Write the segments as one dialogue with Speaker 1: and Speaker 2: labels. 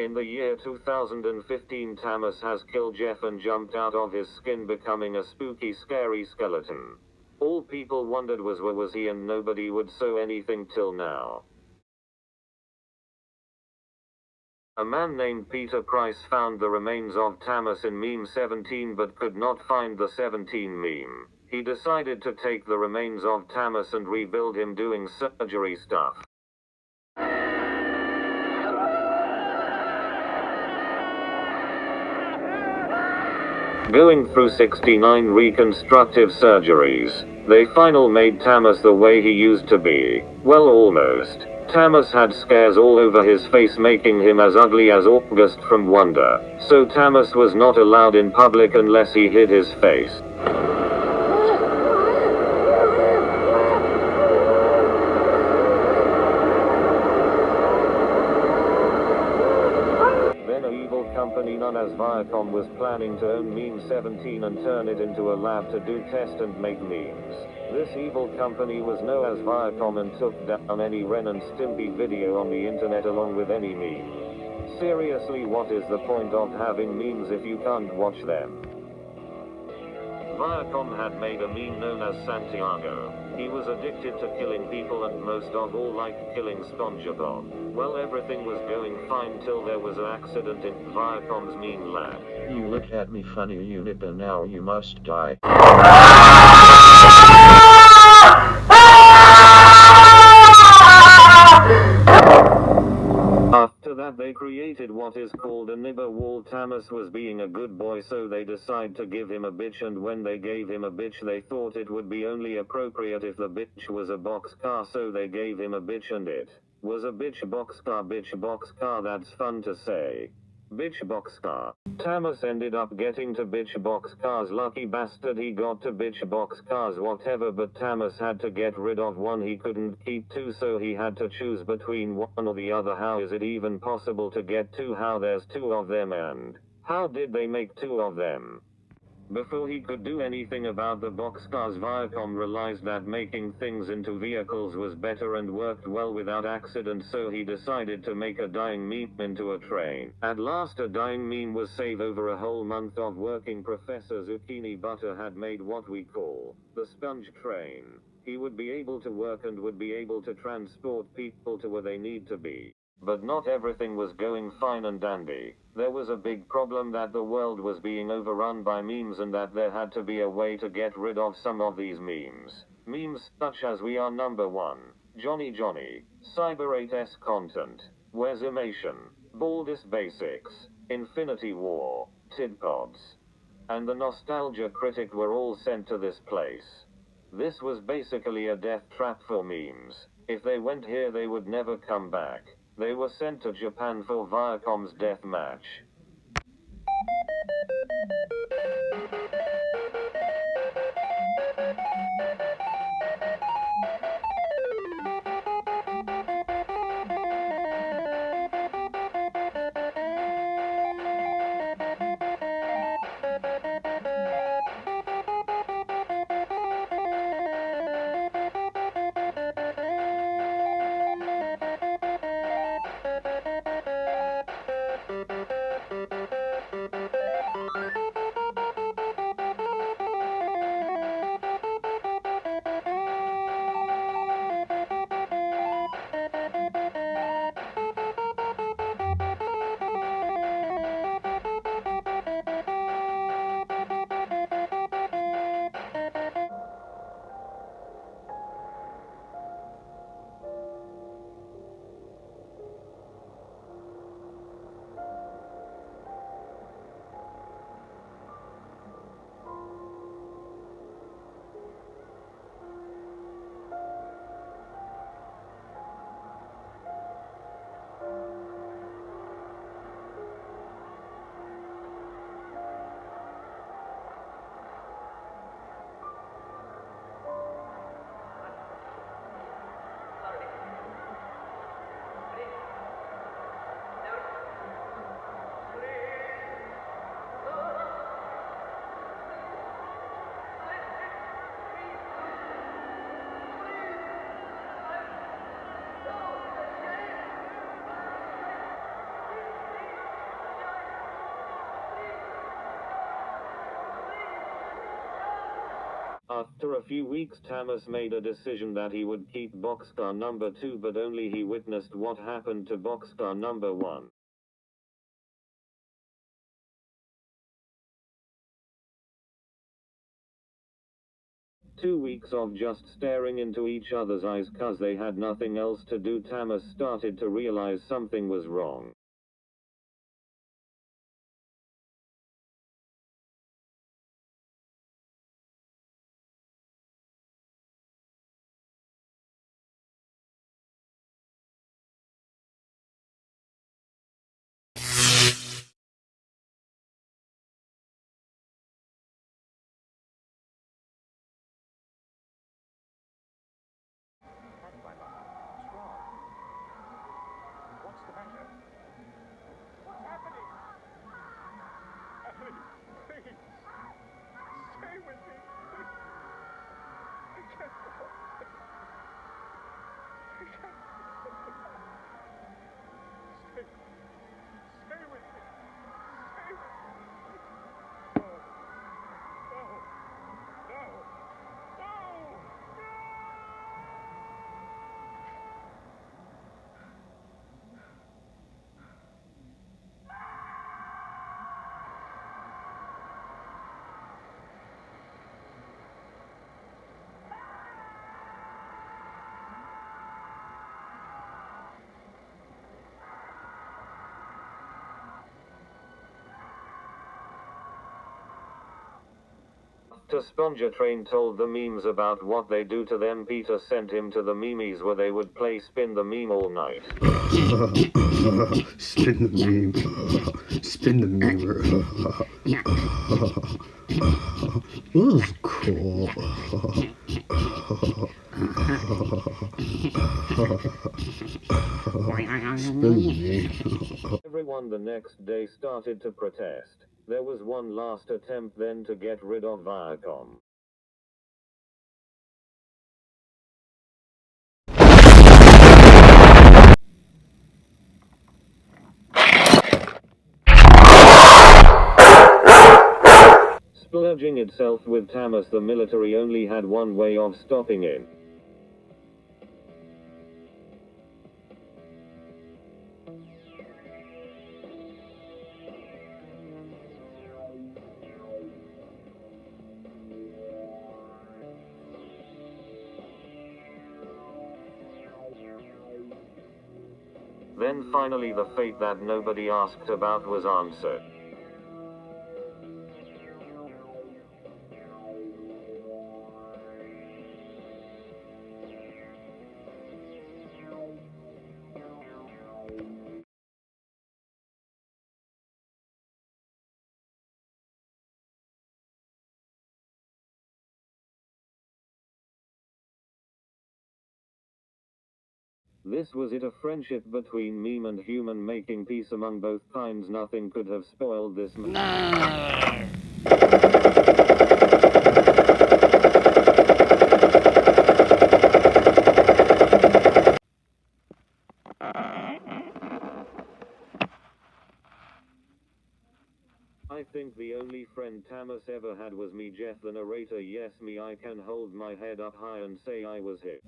Speaker 1: In the year 2015, TAMUS has killed Jeff and jumped out of his skin, becoming a spooky, scary skeleton. All people wondered was where was he, and nobody would say anything till now. A man named Peter Price found the remains of TAMUS in meme-17 but could not find the 17 meme. He decided to take the remains of TAMUS and rebuild him doing surgery stuff. Going through 69 reconstructive surgeries, they finally made TAMUS the way he used to be. Well, almost. TAMUS had scars all over his face, making him as ugly as August from Wonder. So TAMUS was not allowed in public unless he hid his face. Then an evil company known as Viacom was planning to own meme-17 and turn it into a lab to do test and make memes. This evil company was known as Viacom and took down any Ren and Stimpy video on the internet along with any meme. Seriously, what is the point of having memes if you can't watch them? Viacom had made a meme known as Santiago. He was addicted to killing people and most of all liked killing SpongeBob. Well, everything was going fine till there was an accident in Viacom's meme lab.
Speaker 2: You look at me funny unit, and now you must die.
Speaker 1: After that, they created what is called a nibber wall. TAMUS was being a good boy, so they decided to give him a bitch, and when they gave him a bitch, they thought it would be only appropriate if the bitch was a boxcar, so they gave him a bitch, and it was a bitch boxcar, that's fun to say. Bitch boxcar. TAMUS ended up getting to bitch boxcars. Lucky bastard, he got to bitch boxcars whatever, but TAMUS had to get rid of one. He couldn't keep two, so he had to choose between one or the other. How is it even possible to get two? How there's two of them, and how did they make two of them? Before he could do anything about the boxcars, Viacom realized that making things into vehicles was better and worked well without accidents, so he decided to make a dying meme into a train. At last, a dying meme was saved. Over a whole month of working, Professor Zucchini Butter had made what we call the sponge train. He would be able to work and would be able to transport people to where they need to be. But not everything was going fine and dandy. There was a big problem that the world was being overrun by memes, and that there had to be a way to get rid of some of these memes. Memes such as "We Are Number One", Johnny Johnny, Cyber 8's content, Where's Imation, Baldest Basics, Infinity War, Tidpods, and the Nostalgia Critic were all sent to this place. This was basically a death trap for memes. If they went here, they would never come back. They were sent to Japan for Viacom's death match. After a few weeks, TAMUS made a decision that he would keep boxcar number 2, but only he witnessed what happened to boxcar number 1. "2 weeks of just staring into each other's eyes 'cause they had nothing else to do, TAMUS started to realize something was wrong.
Speaker 3: What's the matter? What's happening? Ellie, please. Stay with me. I can't go. I can't. Stay. Stay with me. Stay with me. No. No. No. No. No.
Speaker 1: After Sponger Train told the memes about what they do to them, Peter sent him to the memes where they would play Spin the Meme all night.
Speaker 4: Spin the meme. Spin the meme. This is cool. Spin the meme.
Speaker 1: Everyone the next day started to protest. There was one last attempt then to get rid of Viacom. Splurging itself with TAMUS, the military only had one way of stopping it. Then finally the fate that nobody asked about was answered. This was it, a friendship between meme and human, making peace among both kinds. Nothing could have spoiled this. I think the only friend TAMUS ever had was me, Jeff the narrator. Yes, me, I can hold my head up high and say I was hit.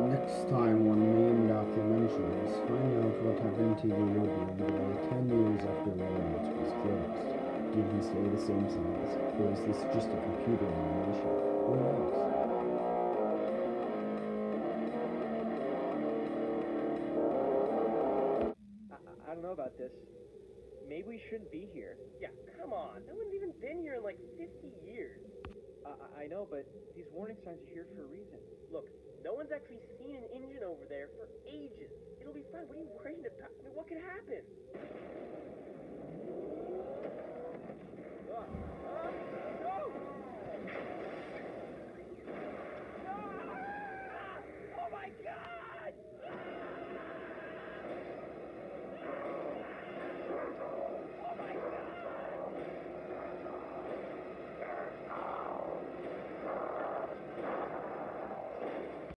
Speaker 4: Next time on Meme Documentaries, find out what happened to the Nubian boy 10 years after Walmart was closed. Did he stay the same size? Or is this just a computer animation? Who knows?
Speaker 5: I don't know about this. Maybe we shouldn't be here.
Speaker 6: Yeah, come on. No one's even been here in like 50 years.
Speaker 5: I know, but these warning signs are here for a reason.
Speaker 6: Look, no one's actually seen an engine over there for ages. It'll be fine. What are you worried about? I mean, what could happen?